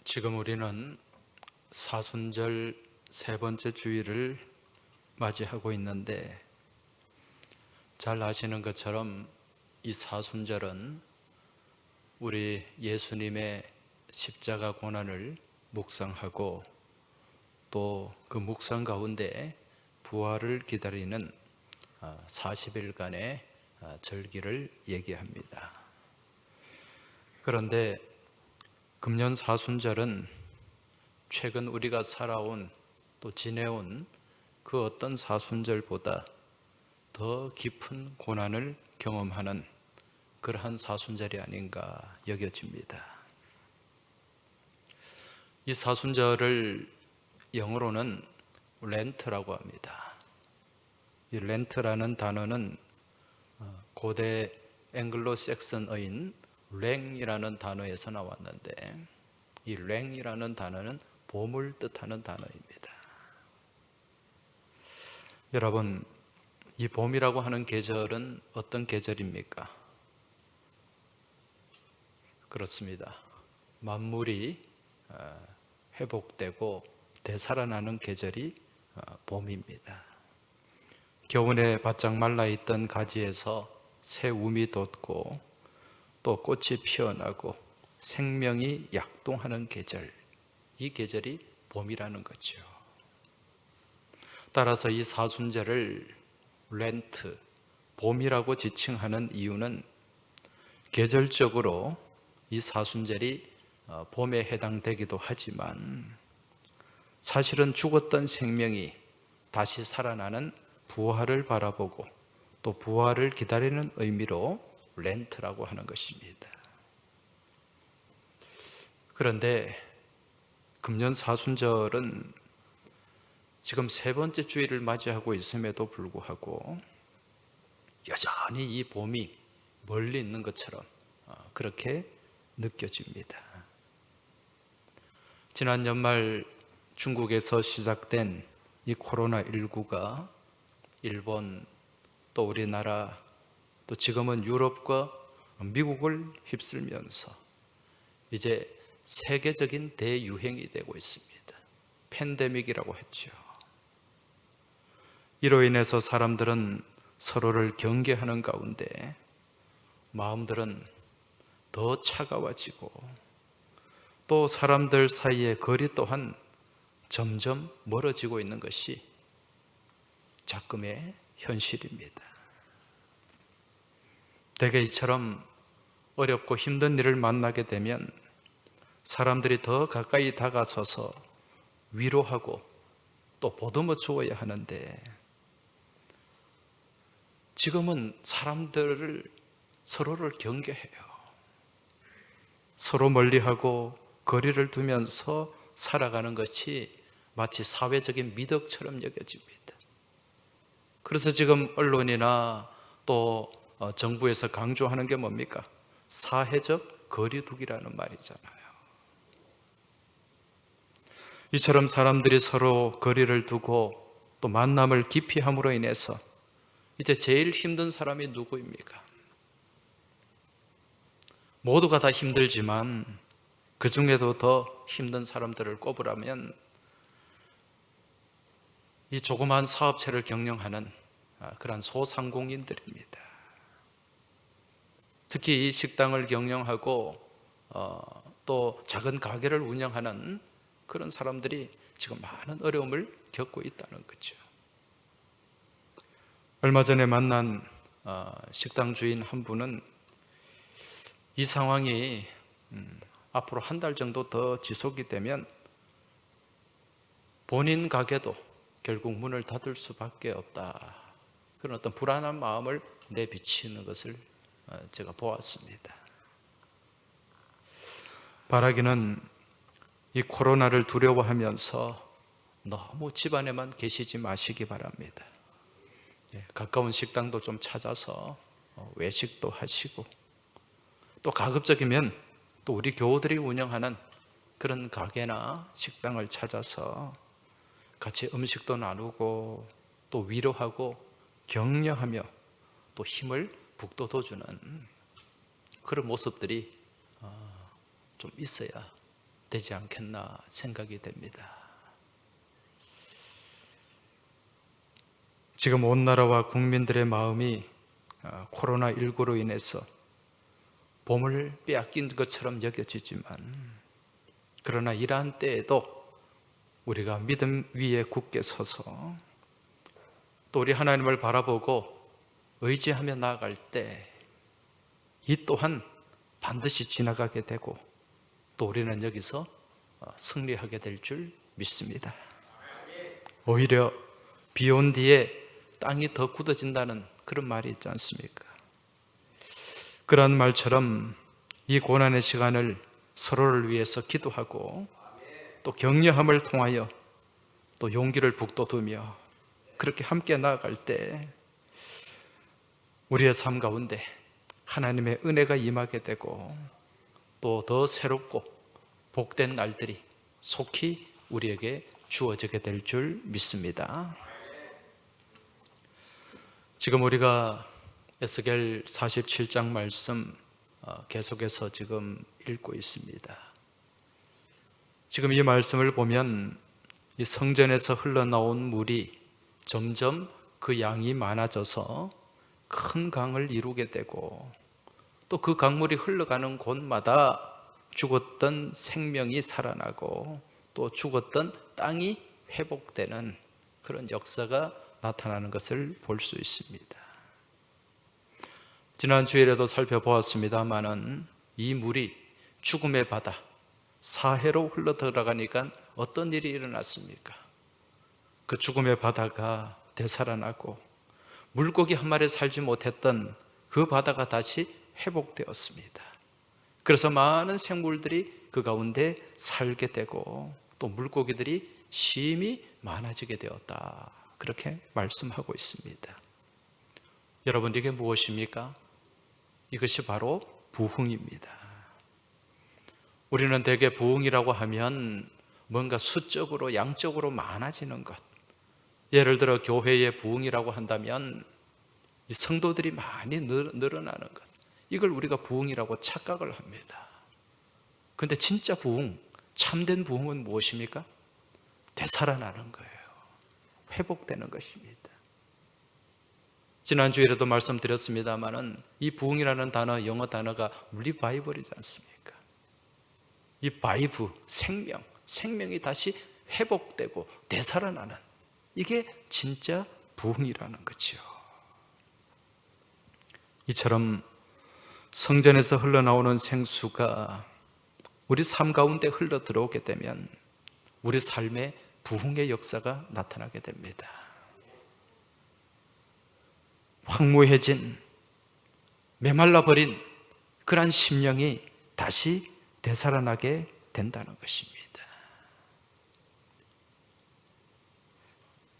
지금 우리는 사순절 세 번째 주일을 맞이하고 있는데, 잘 아시는 것처럼 이 사순절은 우리 예수님의 십자가 고난을 묵상하고 또 그 묵상 가운데 부활을 기다리는 40일간의 절기를 얘기합니다. 그런데 금년 사순절은 최근 우리가 살아온 또 지내온 그 어떤 사순절보다 더 깊은 고난을 경험하는 그러한 사순절이 아닌가 여겨집니다. 이 사순절을 영어로는 렌트라고 합니다. 이 렌트라는 단어는 고대 앵글로색슨어인 랭이라는 단어에서 나왔는데, 이 랭이라는 단어는 봄을 뜻하는 단어입니다. 여러분, 이 봄이라고 하는 계절은 어떤 계절입니까? 그렇습니다. 만물이 회복되고 되살아나는 계절이 봄입니다. 겨울에 바짝 말라있던 가지에서 새 움이 돋고 또 꽃이 피어나고 생명이 약동하는 계절, 이 계절이 봄이라는 거죠. 따라서 이 사순절을 렌트, 봄이라고 지칭하는 이유는 계절적으로 이 사순절이 봄에 해당되기도 하지만, 사실은 죽었던 생명이 다시 살아나는 부활을 바라보고 또 부활을 기다리는 의미로 렌트라고 하는 것입니다. 그런데 금년 사순절은 지금 세 번째 주일을 맞이하고 있음에도 불구하고 여전히 이 봄이 멀리 있는 것처럼 그렇게 느껴집니다. 지난 연말 중국에서 시작된 이 코로나19가 일본, 또 우리나라, 또 지금은 유럽과 미국을 휩쓸면서 이제 세계적인 대유행이 되고 있습니다. 팬데믹이라고 했죠. 이로 인해서 사람들은 서로를 경계하는 가운데 마음들은 더 차가워지고 또 사람들 사이의 거리 또한 점점 멀어지고 있는 것이 작금의 현실입니다. 대개 이처럼 어렵고 힘든 일을 만나게 되면 사람들이 더 가까이 다가서서 위로하고 또 보듬어 주어야 하는데, 지금은 사람들을 서로를 경계해요. 서로 멀리하고 거리를 두면서 살아가는 것이 마치 사회적인 미덕처럼 여겨집니다. 그래서 지금 언론이나 또 정부에서 강조하는 게 뭡니까? 사회적 거리두기라는 말이잖아요. 이처럼 사람들이 서로 거리를 두고 또 만남을 기피함으로 인해서 이제 제일 힘든 사람이 누구입니까? 모두가 다 힘들지만 그 중에도 더 힘든 사람들을 꼽으라면 이 조그마한 사업체를 경영하는 그런 소상공인들입니다. 특히 이 식당을 경영하고 또 작은 가게를 운영하는 그런 사람들이 지금 많은 어려움을 겪고 있다는 거죠. 얼마 전에 만난 식당 주인 한 분은 이 상황이 앞으로 한 달 정도 더 지속이 되면 본인 가게도 결국 문을 닫을 수밖에 없다, 그런 어떤 불안한 마음을 내비치는 것을 제가 보았습니다. 바라기는 이 코로나를 두려워하면서 너무 집안에만 계시지 마시기 바랍니다. 가까운 식당도 좀 찾아서 외식도 하시고, 또 가급적이면 또 우리 교우들이 운영하는 그런 가게나 식당을 찾아서 같이 음식도 나누고 또 위로하고 격려하며 또 힘을 북돋워주는 그런 모습들이 좀 있어야 되지 않겠나 생각이 됩니다. 지금 온 나라와 국민들의 마음이 코로나19로 인해서 봄을 빼앗긴 것처럼 여겨지지만, 그러나 이러한 때에도 우리가 믿음 위에 굳게 서서 또 우리 하나님을 바라보고 의지하며 나아갈 때 이 또한 반드시 지나가게 되고 또 우리는 여기서 승리하게 될 줄 믿습니다. 오히려 비 온 뒤에 땅이 더 굳어진다는 그런 말이 있지 않습니까? 그런 말처럼 이 고난의 시간을 서로를 위해서 기도하고 또 격려함을 통하여 또 용기를 북돋우며 그렇게 함께 나아갈 때 우리의 삶 가운데 하나님의 은혜가 임하게 되고 또 더 새롭고 복된 날들이 속히 우리에게 주어지게 될 줄 믿습니다. 지금 우리가 에스겔 47장 말씀 계속해서 지금 읽고 있습니다. 지금 이 말씀을 보면 이 성전에서 흘러나온 물이 점점 그 양이 많아져서 큰 강을 이루게 되고 또 그 강물이 흘러가는 곳마다 죽었던 생명이 살아나고 또 죽었던 땅이 회복되는 그런 역사가 나타나는 것을 볼 수 있습니다. 지난 주일에도 살펴보았습니다마는 이 물이 죽음의 바다 사해로 흘러 들어가니까 어떤 일이 일어났습니까? 그 죽음의 바다가 되살아나고 물고기 한 마리 살지 못했던 그 바다가 다시 회복되었습니다. 그래서 많은 생물들이 그 가운데 살게 되고 또 물고기들이 심히 많아지게 되었다, 그렇게 말씀하고 있습니다. 여러분, 이게 무엇입니까? 이것이 바로 부흥입니다. 우리는 대개 부흥이라고 하면 뭔가 수적으로 양적으로 많아지는 것, 예를 들어 교회의 부흥이라고 한다면 이 성도들이 많이 늘어나는 것, 이걸 우리가 부흥이라고 착각을 합니다. 그런데 진짜 부흥, 참된 부흥은 무엇입니까? 되살아나는 거예요. 회복되는 것입니다. 지난주에도 말씀드렸습니다마는 이 부흥이라는 단어, 영어 단어가 리바이벌이지 않습니까? 이 바이브, 생명이 다시 회복되고 되살아나는, 이게 진짜 부흥이라는 거죠. 이처럼 성전에서 흘러나오는 생수가 우리 삶 가운데 흘러 들어오게 되면 우리 삶에 부흥의 역사가 나타나게 됩니다. 황무해진, 메말라버린 그러한 심령이 다시 되살아나게 된다는 것입니다.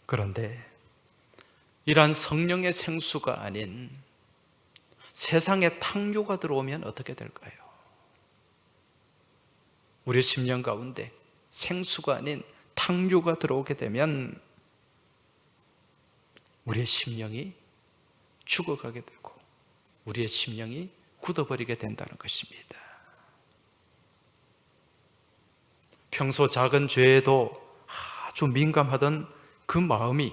그런데 이러한 성령의 생수가 아닌 세상에 탕류가 들어오면 어떻게 될까요? 우리 심령 가운데 생수가 아닌 탕류가 들어오게 되면 우리의 심령이 죽어가게 되고 우리의 심령이 굳어버리게 된다는 것입니다. 평소 작은 죄에도 아주 민감하던 그 마음이,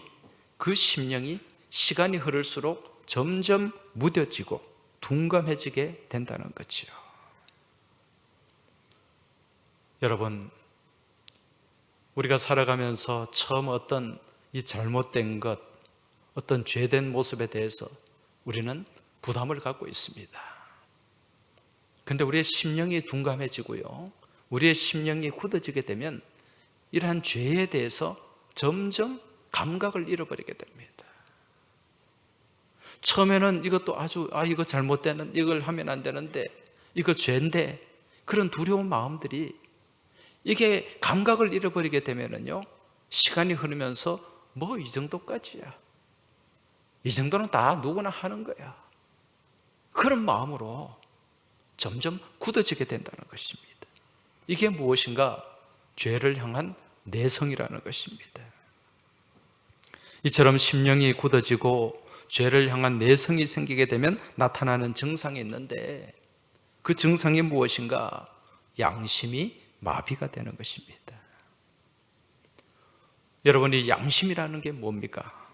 그 심령이 시간이 흐를수록 점점 무뎌지고 둔감해지게 된다는 거죠. 여러분, 우리가 살아가면서 처음 어떤 이 잘못된 것, 어떤 죄된 모습에 대해서 우리는 부담을 갖고 있습니다. 그런데 우리의 심령이 둔감해지고요, 우리의 심령이 굳어지게 되면 이러한 죄에 대해서 점점 감각을 잃어버리게 됩니다. 처음에는 이것도 아주 이거 잘못되는, 이걸 하면 안 되는데, 이거 죄인데, 그런 두려운 마음들이, 이게 감각을 잃어버리게 되면은요, 시간이 흐르면서 뭐 이 정도까지야, 이 정도는 다 누구나 하는 거야, 그런 마음으로 점점 굳어지게 된다는 것입니다. 이게 무엇인가? 죄를 향한 내성이라는 것입니다. 이처럼 심령이 굳어지고 죄를 향한 내성이 생기게 되면 나타나는 증상이 있는데, 그 증상이 무엇인가? 양심이 마비가 되는 것입니다. 여러분, 이 양심이라는 게 뭡니까?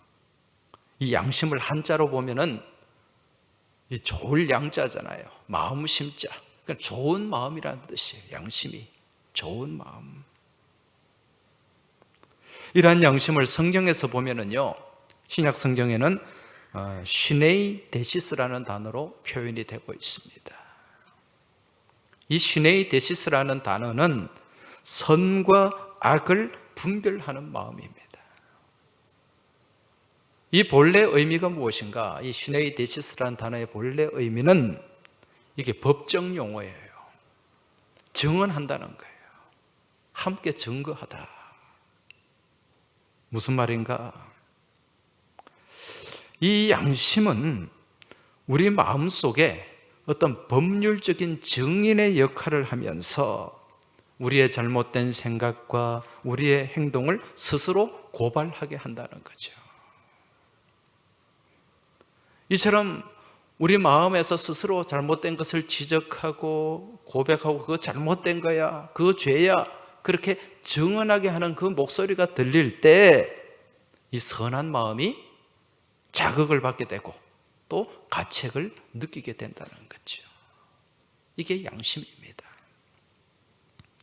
이 양심을 한자로 보면은 이 좋을 양자잖아요. 마음 심자. 그러니까 좋은 마음이라는 뜻이에요. 양심이 좋은 마음. 이러한 양심을 성경에서 보면은요, 신약 성경에는 시네이 데시스라는 단어로 표현이 되고 있습니다. 이 시네이 데시스라는 단어는 선과 악을 분별하는 마음입니다. 이 본래 의미가 무엇인가? 이 시네이 데시스라는 단어의 본래 의미는 이게 법정 용어예요. 증언한다는 거예요. 함께 증거하다. 무슨 말인가? 이 양심은 우리 마음속에 어떤 법률적인 증인의 역할을 하면서 우리의 잘못된 생각과 우리의 행동을 스스로 고발하게 한다는 거죠. 이처럼 우리 마음에서 스스로 잘못된 것을 지적하고 고백하고 그거 잘못된 거야, 그거 죄야, 그렇게 증언하게 하는 그 목소리가 들릴 때 이 선한 마음이 자극을 받게 되고 또 가책을 느끼게 된다는 거죠. 이게 양심입니다.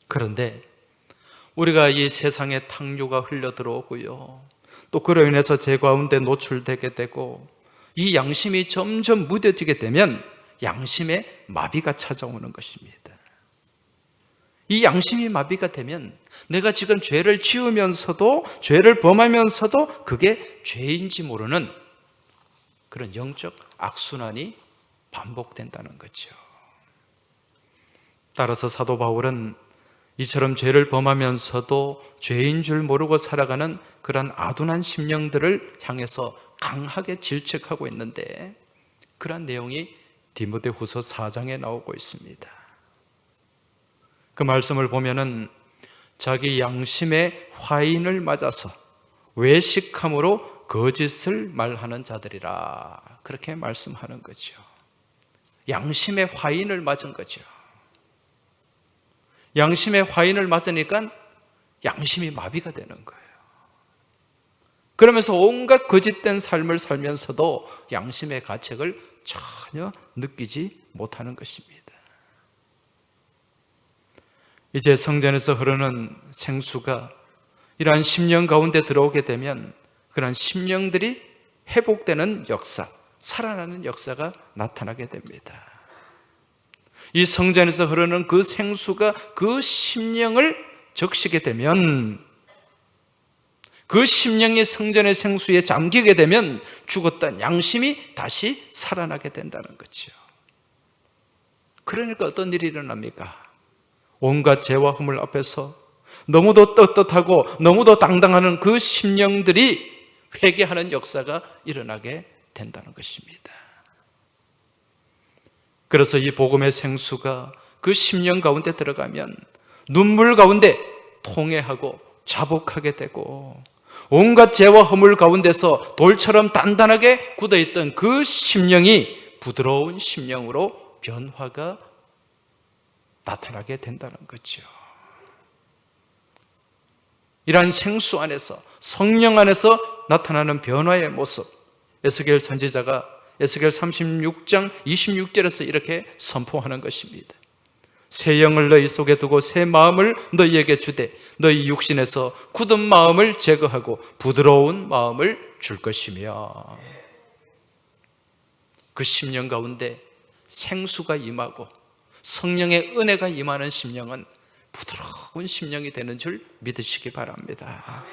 그런데 우리가 이 세상에 탕류가 흘러 들어오고요, 또 그로 인해서 죄 가운데 노출되게 되고 이 양심이 점점 무뎌지게 되면 양심의 마비가 찾아오는 것입니다. 이 양심이 마비가 되면 내가 지금 죄를 지으면서도, 죄를 범하면서도 그게 죄인지 모르는 그런 영적 악순환이 반복된다는 거죠. 따라서 사도 바울은 이처럼 죄를 범하면서도 죄인 줄 모르고 살아가는 그런 아둔한 심령들을 향해서 강하게 질책하고 있는데, 그런 내용이 디모데후서 4장에 나오고 있습니다. 그 말씀을 보면은 자기 양심의 화인을 맞아서 외식함으로 거짓을 말하는 자들이라, 그렇게 말씀하는 거죠. 양심의 화인을 맞은 거죠. 양심의 화인을 맞으니까 양심이 마비가 되는 거예요. 그러면서 온갖 거짓된 삶을 살면서도 양심의 가책을 전혀 느끼지 못하는 것입니다. 이제 성전에서 흐르는 생수가 이러한 심령 가운데 들어오게 되면 그러한 심령들이 회복되는 역사, 살아나는 역사가 나타나게 됩니다. 이 성전에서 흐르는 그 생수가 그 심령을 적시게 되면, 그 심령이 성전의 생수에 잠기게 되면 죽었던 양심이 다시 살아나게 된다는 거죠. 그러니까 어떤 일이 일어납니까? 온갖 죄와 허물 앞에서 너무도 떳떳하고 너무도 당당한 그 심령들이 회개하는 역사가 일어나게 된다는 것입니다. 그래서 이 복음의 생수가 그 심령 가운데 들어가면 눈물 가운데 통회하고 자복하게 되고, 온갖 죄와 허물 가운데서 돌처럼 단단하게 굳어있던 그 심령이 부드러운 심령으로 변화가 나타나게 된다는 거죠. 이러한 생수 안에서, 성령 안에서 나타나는 변화의 모습, 에스겔 선지자가 에스겔 36장 26절에서 이렇게 선포하는 것입니다. 새 영을 너희 속에 두고 새 마음을 너희에게 주되 너희 육신에서 굳은 마음을 제거하고 부드러운 마음을 줄 것이며, 그 심령 가운데 생수가 임하고 성령의 은혜가 임하는 심령은 부드러운 심령이 되는 줄 믿으시기 바랍니다.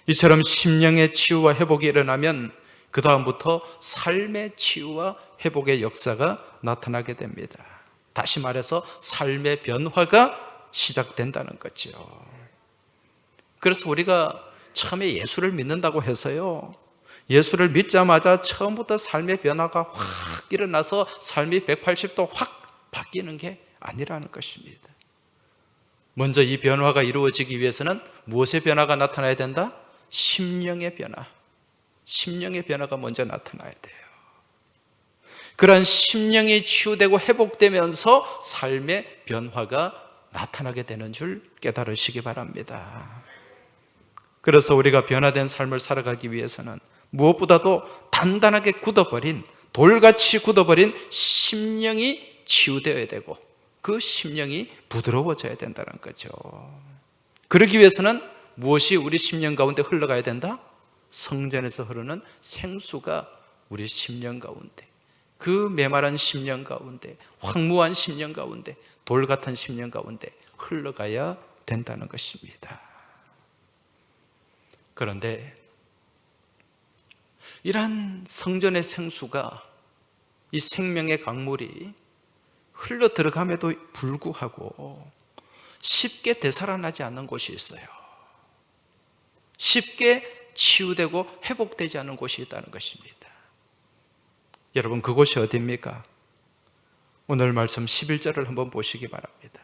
이처럼 심령의 치유와 회복이 일어나면 그 다음부터 삶의 치유와 회복의 역사가 나타나게 됩니다. 다시 말해서 삶의 변화가 시작된다는 거죠. 그래서 우리가 처음에 예수를 믿는다고 해서요, 예수를 믿자마자 처음부터 삶의 변화가 확 일어나서 삶이 180도 확 바뀌는 게 아니라는 것입니다. 먼저 이 변화가 이루어지기 위해서는 무엇의 변화가 나타나야 된다? 심령의 변화. 심령의 변화가 먼저 나타나야 돼요. 그러한 심령이 치유되고 회복되면서 삶의 변화가 나타나게 되는 줄 깨달으시기 바랍니다. 그래서 우리가 변화된 삶을 살아가기 위해서는 무엇보다도 단단하게 굳어버린, 돌같이 굳어버린 심령이 치유되어야 되고 그 심령이 부드러워져야 된다는 거죠. 그러기 위해서는 무엇이 우리 심령 가운데 흘러가야 된다? 성전에서 흐르는 생수가 우리 심령 가운데, 그 메마른 심령 가운데, 황무한 심령 가운데, 돌 같은 심령 가운데 흘러가야 된다는 것입니다. 그런데 이러한 성전의 생수가, 이 생명의 강물이 흘러 들어감에도 불구하고 쉽게 되살아나지 않는 곳이 있어요. 쉽게 치유되고 회복되지 않는 곳이 있다는 것입니다. 여러분, 그곳이 어디입니까? 오늘 말씀 11절을 한번 보시기 바랍니다.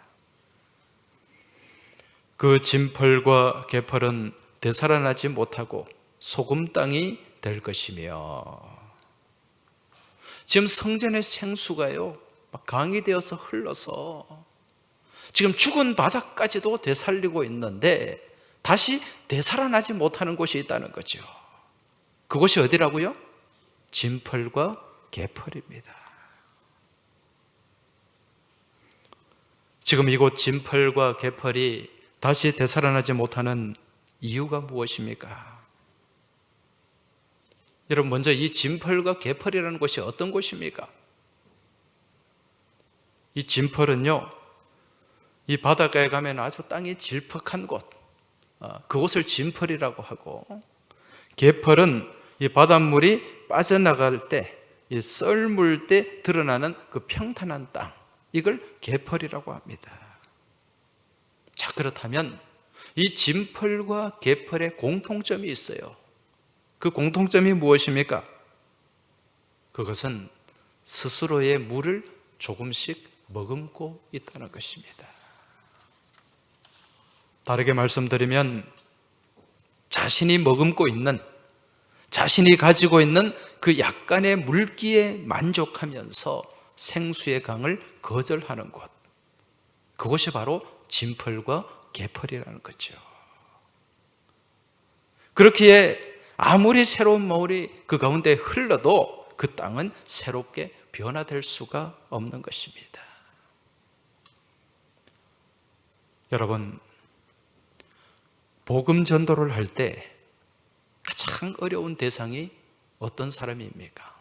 그 진펄과 개펄은 되살아나지 못하고 소금 땅이 될 것이며. 지금 성전의 생수가요, 막 강이 되어서 흘러서 지금 죽은 바닥까지도 되살리고 있는데 다시 되살아나지 못하는 곳이 있다는 거죠. 그곳이 어디라고요? 진펄과 개펄입니다. 지금 이곳 진펄과 개펄이 다시 되살아나지 못하는 이유가 무엇입니까? 여러분, 먼저 이 진펄과 개펄이라는 곳이 어떤 곳입니까? 이 진펄은요, 이 바닷가에 가면 아주 땅이 질퍽한 곳, 그곳을 진펄이라고 하고, 개펄은 이 바닷물이 빠져나갈 때, 이 썰물 때 드러나는 그 평탄한 땅, 이걸 개펄이라고 합니다. 자, 그렇다면 이 진펄과 개펄의 공통점이 있어요. 그 공통점이 무엇입니까? 그것은 스스로의 물을 조금씩 머금고 있다는 것입니다. 다르게 말씀드리면 자신이 머금고 있는, 자신이 가지고 있는 그 약간의 물기에 만족하면서 생수의 강을 거절하는 곳, 그것이 바로 진펄과 개펄이라는 거죠. 그렇기에 아무리 새로운 물이 그 가운데 흘러도 그 땅은 새롭게 변화될 수가 없는 것입니다. 여러분, 복음 전도를 할 때 가장 어려운 대상이 어떤 사람입니까?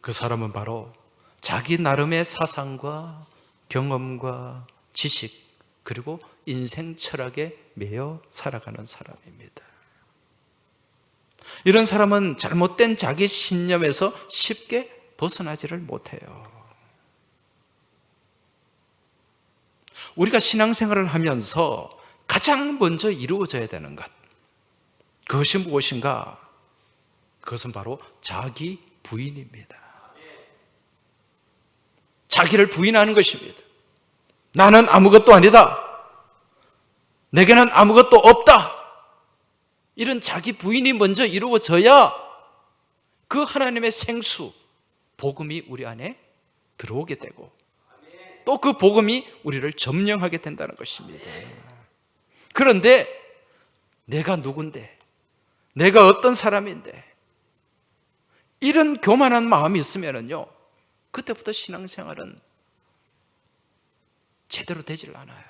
그 사람은 바로 자기 나름의 사상과 경험과 지식, 그리고 인생 철학에 매여 살아가는 사람입니다. 이런 사람은 잘못된 자기 신념에서 쉽게 벗어나지를 못해요. 우리가 신앙생활을 하면서 가장 먼저 이루어져야 되는 것, 그것이 무엇인가? 그것은 바로 자기 부인입니다. 자기를 부인하는 것입니다. 나는 아무것도 아니다. 내게는 아무것도 없다. 이런 자기 부인이 먼저 이루어져야 그 하나님의 생수, 복음이 우리 안에 들어오게 되고 또 그 복음이 우리를 점령하게 된다는 것입니다. 그런데 내가 누군데, 내가 어떤 사람인데, 이런 교만한 마음이 있으면요, 그때부터 신앙생활은 제대로 되질 않아요.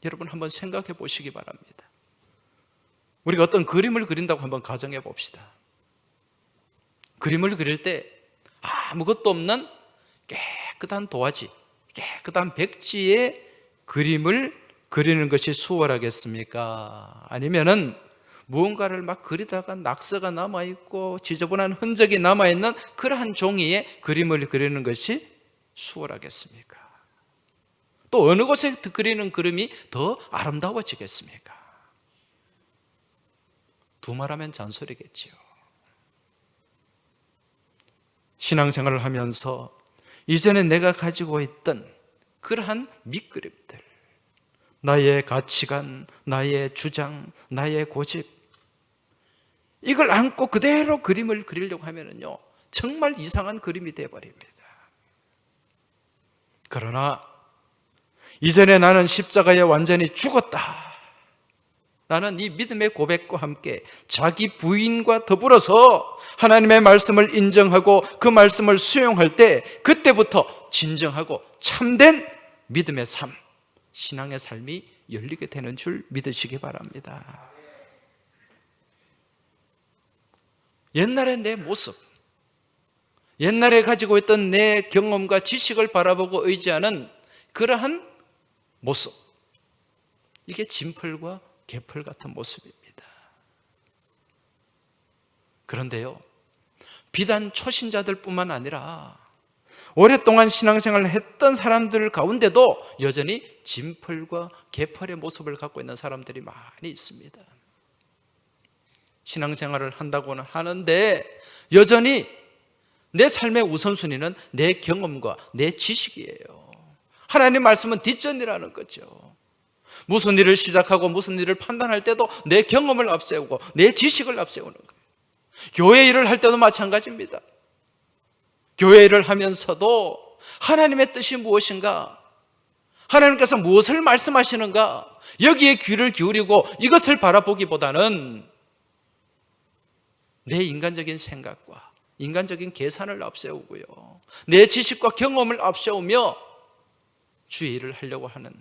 여러분, 한번 생각해 보시기 바랍니다. 우리가 어떤 그림을 그린다고 한번 가정해 봅시다. 그림을 그릴 때 아무것도 없는 깨끗한 도화지, 깨끗한 백지에 그림을 그리는 것이 수월하겠습니까? 아니면은 무언가를 막 그리다가 낙서가 남아있고 지저분한 흔적이 남아있는 그러한 종이에 그림을 그리는 것이 수월하겠습니까? 또 어느 곳에 그리는 그림이 더 아름다워지겠습니까? 두말하면 잔소리겠지요. 신앙생활을 하면서 이전에 내가 가지고 있던 그러한 밑그림들, 나의 가치관, 나의 주장, 나의 고집, 이걸 안고 그대로 그림을 그리려고 하면은요, 정말 이상한 그림이 되어버립니다. 그러나 이전에 나는 십자가에 완전히 죽었다, 나는 이 믿음의 고백과 함께 자기 부인과 더불어서 하나님의 말씀을 인정하고 그 말씀을 수용할 때, 그때부터 진정하고 참된 믿음의 삶, 신앙의 삶이 열리게 되는 줄 믿으시기 바랍니다. 옛날의 내 모습, 옛날에 가지고 있던 내 경험과 지식을 바라보고 의지하는 그러한 모습, 이게 진펄과 개펄 같은 모습입니다. 그런데요, 비단 초신자들 뿐만 아니라 오랫동안 신앙생활을 했던 사람들 가운데도 여전히 진펄과 개펄의 모습을 갖고 있는 사람들이 많이 있습니다. 신앙생활을 한다고는 하는데 여전히 내 삶의 우선순위는 내 경험과 내 지식이에요. 하나님 말씀은 뒷전이라는 거죠. 무슨 일을 시작하고 무슨 일을 판단할 때도 내 경험을 앞세우고 내 지식을 앞세우는 거예요. 교회 일을 할 때도 마찬가지입니다. 교회 일을 하면서도 하나님의 뜻이 무엇인가, 하나님께서 무엇을 말씀하시는가, 여기에 귀를 기울이고 이것을 바라보기보다는 내 인간적인 생각과 인간적인 계산을 앞세우고요, 내 지식과 경험을 앞세우며 주의 일을 하려고 하는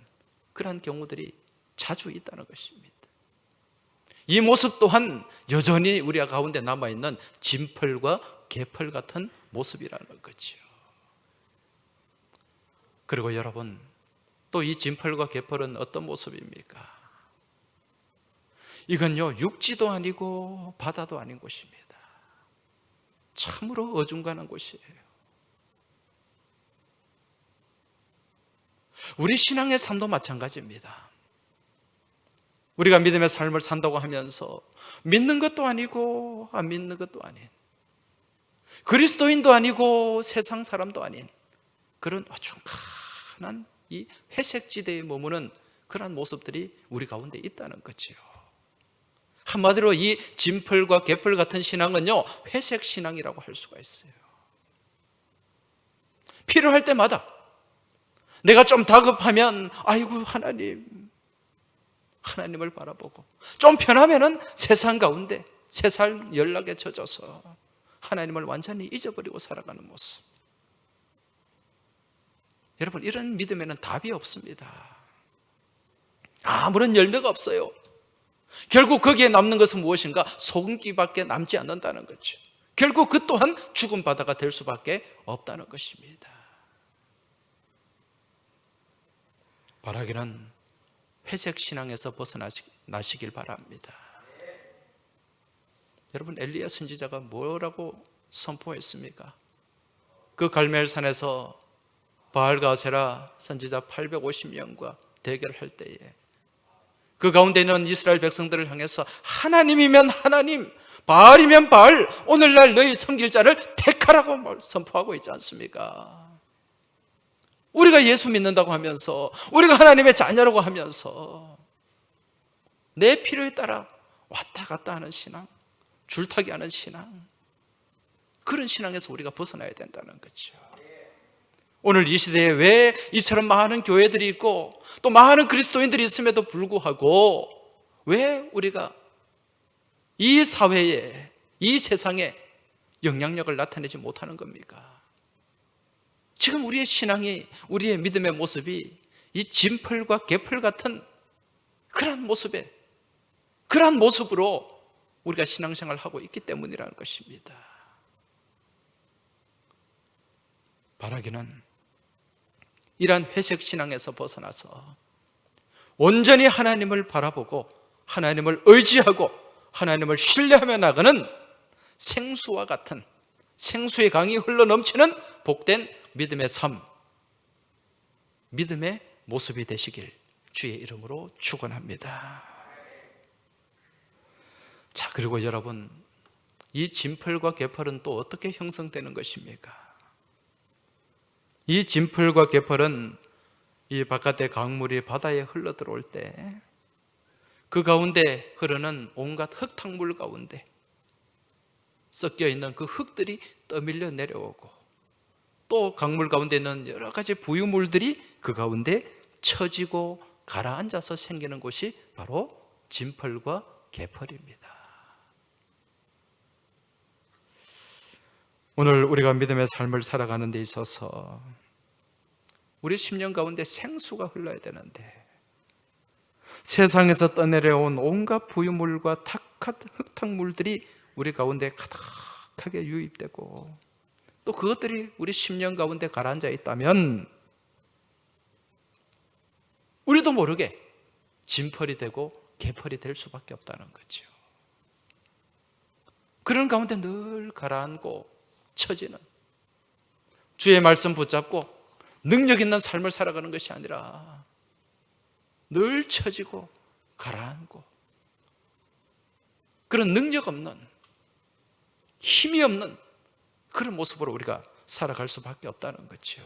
그러한 경우들이 자주 있다는 것입니다. 이 모습 또한 여전히 우리 가운데 남아있는 진펄과 개펄 같은 모습이라는 거죠. 그리고 여러분, 또 이 진펄과 개펄은 어떤 모습입니까? 이건요, 육지도 아니고 바다도 아닌 곳입니다. 참으로 어중간한 곳이에요. 우리 신앙의 삶도 마찬가지입니다. 우리가 믿음의 삶을 산다고 하면서 믿는 것도 아니고 안 믿는 것도 아닌, 그리스도인도 아니고 세상 사람도 아닌 그런 어중간한 이 회색지대에 머무는 그런 모습들이 우리 가운데 있다는 거지요. 한마디로 이 진펄과 개펄 같은 신앙은요, 회색 신앙이라고 할 수가 있어요. 필요할 때마다 내가 좀 다급하면 아이고 하나님을 바라보고, 좀 편하면은 세상 가운데 세상 연락에 젖어서 하나님을 완전히 잊어버리고 살아가는 모습. 여러분, 이런 믿음에는 답이 없습니다. 아무런 열매가 없어요. 결국 거기에 남는 것은 무엇인가? 소금기밖에 남지 않는다는 거죠. 결국 그 또한 죽은 바다가 될 수밖에 없다는 것입니다. 바라기는 회색 신앙에서 벗어나시길 바랍니다. 여러분, 엘리야 선지자가 뭐라고 선포했습니까? 그 갈멜산에서 바알과 아세라 선지자 850명과 대결할 때에 그 가운데 있는 이스라엘 백성들을 향해서 하나님이면 하나님, 바알이면 바알, 오늘날 너희 섬길 자를 택하라고 선포하고 있지 않습니까? 우리가 예수 믿는다고 하면서, 우리가 하나님의 자녀라고 하면서 내 필요에 따라 왔다 갔다 하는 신앙, 줄타기 하는 신앙, 그런 신앙에서 우리가 벗어나야 된다는 거죠. 오늘 이 시대에 왜 이처럼 많은 교회들이 있고 또 많은 그리스도인들이 있음에도 불구하고 왜 우리가 이 사회에, 이 세상에 영향력을 나타내지 못하는 겁니까? 지금 우리의 신앙이, 우리의 믿음의 모습이 이 진펄과 개펄 같은 그러한 모습으로 우리가 신앙생활을 하고 있기 때문이라는 것입니다. 바라기는 이러한 회색 신앙에서 벗어나서 온전히 하나님을 바라보고 하나님을 의지하고 하나님을 신뢰하며 나가는 생수와 같은, 생수의 강이 흘러넘치는 복된 믿음의 삶, 믿음의 모습이 되시길 주의 이름으로 축원합니다. 자, 그리고 여러분, 이 진펄과 개펄은 또 어떻게 형성되는 것입니까? 이 진펄과 개펄은 이 바깥의 강물이 바다에 흘러 들어올 때 그 가운데 흐르는 온갖 흙탕물 가운데 섞여 있는 그 흙들이 떠밀려 내려오고, 또 강물 가운데 있는 여러 가지 부유물들이 그 가운데 처지고 가라앉아서 생기는 곳이 바로 진펄과 개펄입니다. 오늘 우리가 믿음의 삶을 살아가는 데 있어서 우리 심령 가운데 생수가 흘러야 되는데, 세상에서 떠내려온 온갖 부유물과 탁한 흙탕물들이 우리 가운데 가득하게 유입되고, 또 그것들이 우리 심령 가운데 가라앉아 있다면 우리도 모르게 진펄이 되고 개펄이 될 수밖에 없다는 거죠. 그런 가운데 늘 가라앉고 처지는, 주의 말씀 붙잡고 능력 있는 삶을 살아가는 것이 아니라 늘 처지고 가라앉고, 그런 능력 없는, 힘이 없는 그런 모습으로 우리가 살아갈 수밖에 없다는 거죠.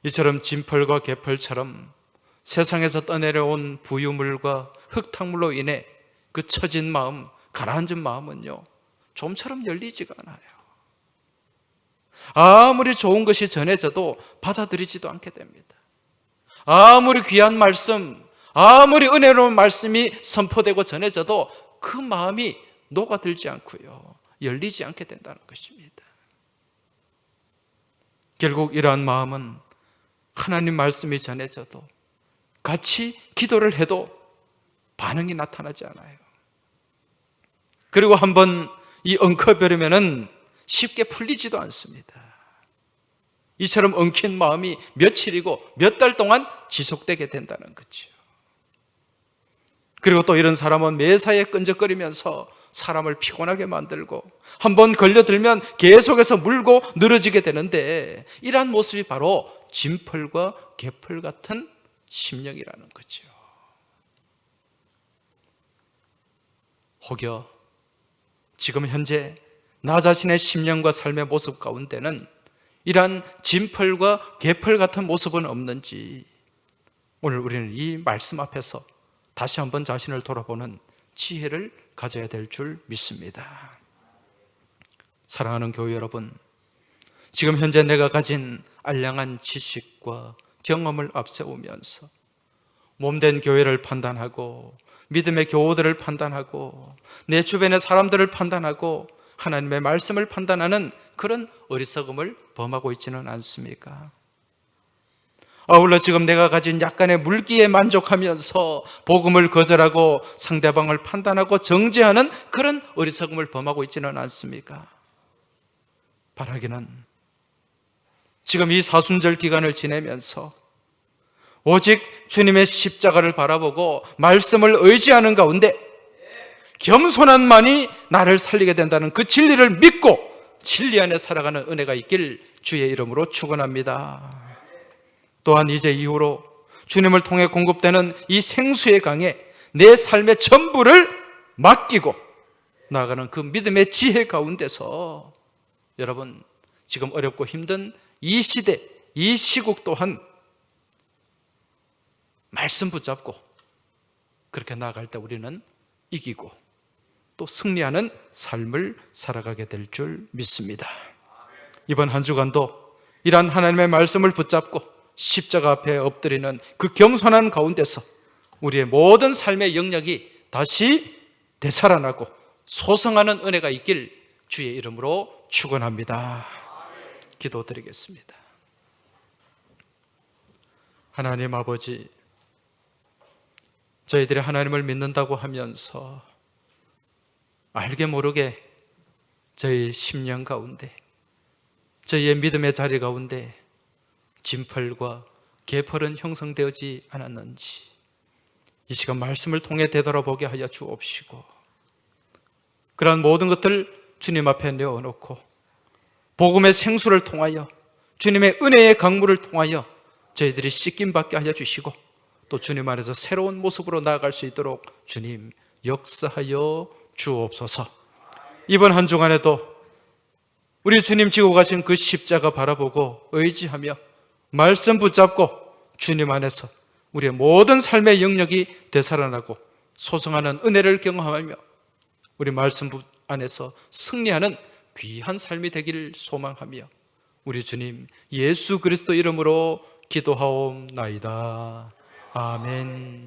이처럼 진펄과 개펄처럼 세상에서 떠내려온 부유물과 흙탕물로 인해 그 처진 마음, 가라앉은 마음은요, 좀처럼 열리지가 않아요. 아무리 좋은 것이 전해져도 받아들이지도 않게 됩니다. 아무리 귀한 말씀, 아무리 은혜로운 말씀이 선포되고 전해져도 그 마음이 녹아들지 않고요, 열리지 않게 된다는 것입니다. 결국 이러한 마음은 하나님 말씀이 전해져도, 같이 기도를 해도 반응이 나타나지 않아요. 그리고 한번 이 엉켜버리면은 쉽게 풀리지도 않습니다. 이처럼 엉킨 마음이 며칠이고 몇 달 동안 지속되게 된다는 거죠. 그리고 또 이런 사람은 매사에 끈적거리면서 사람을 피곤하게 만들고, 한번 걸려들면 계속해서 물고 늘어지게 되는데, 이러한 모습이 바로 진펄과 개펄 같은 심령이라는 거죠. 혹여 지금 현재 나 자신의 심령과 삶의 모습 가운데는 이러한 진펄과 개펄 같은 모습은 없는지, 오늘 우리는 이 말씀 앞에서 다시 한번 자신을 돌아보는 지혜를 가져야 될 줄 믿습니다. 사랑하는 교회 여러분, 지금 현재 내가 가진 알량한 지식과 경험을 앞세우면서 몸된 교회를 판단하고, 믿음의 교우들을 판단하고, 내 주변의 사람들을 판단하고, 하나님의 말씀을 판단하는 그런 어리석음을 범하고 있지는 않습니까? 아울러 지금 내가 가진 약간의 물기에 만족하면서 복음을 거절하고 상대방을 판단하고 정죄하는 그런 어리석음을 범하고 있지는 않습니까? 바라기는 지금 이 사순절 기간을 지내면서 오직 주님의 십자가를 바라보고 말씀을 의지하는 가운데 겸손함만이 나를 살리게 된다는 그 진리를 믿고 진리 안에 살아가는 은혜가 있길 주의 이름으로 축원합니다. 또한 이제 이후로 주님을 통해 공급되는 이 생수의 강에 내 삶의 전부를 맡기고 나아가는 그 믿음의 지혜 가운데서, 여러분 지금 어렵고 힘든 이 시대, 이 시국 또한 말씀 붙잡고 그렇게 나아갈 때 우리는 이기고 또 승리하는 삶을 살아가게 될 줄 믿습니다. 이번 한 주간도 이러한 하나님의 말씀을 붙잡고 십자가 앞에 엎드리는 그 겸손한 가운데서 우리의 모든 삶의 영역이 다시 되살아나고 소성하는 은혜가 있길 주의 이름으로 축원합니다. 기도드리겠습니다. 하나님 아버지, 저희들이 하나님을 믿는다고 하면서 알게 모르게 저희 심령 가운데, 저희의 믿음의 자리 가운데 진펄과 개펄은 형성되지 않았는지 이 시간 말씀을 통해 되돌아보게 하여 주옵시고, 그러한 모든 것들 주님 앞에 내어놓고 복음의 생수를 통하여 주님의 은혜의 강물을 통하여 저희들이 씻김받게 하여 주시고, 또 주님 안에서 새로운 모습으로 나아갈 수 있도록 주님 역사하여 주옵소서. 이번 한 주간에도 우리 주님 지고 가신 그 십자가 바라보고 의지하며 말씀 붙잡고 주님 안에서 우리의 모든 삶의 영역이 되살아나고 소성하는 은혜를 경험하며 우리 말씀 안에서 승리하는 귀한 삶이 되기를 소망하며 우리 주님 예수 그리스도 이름으로 기도하옵나이다. 아멘.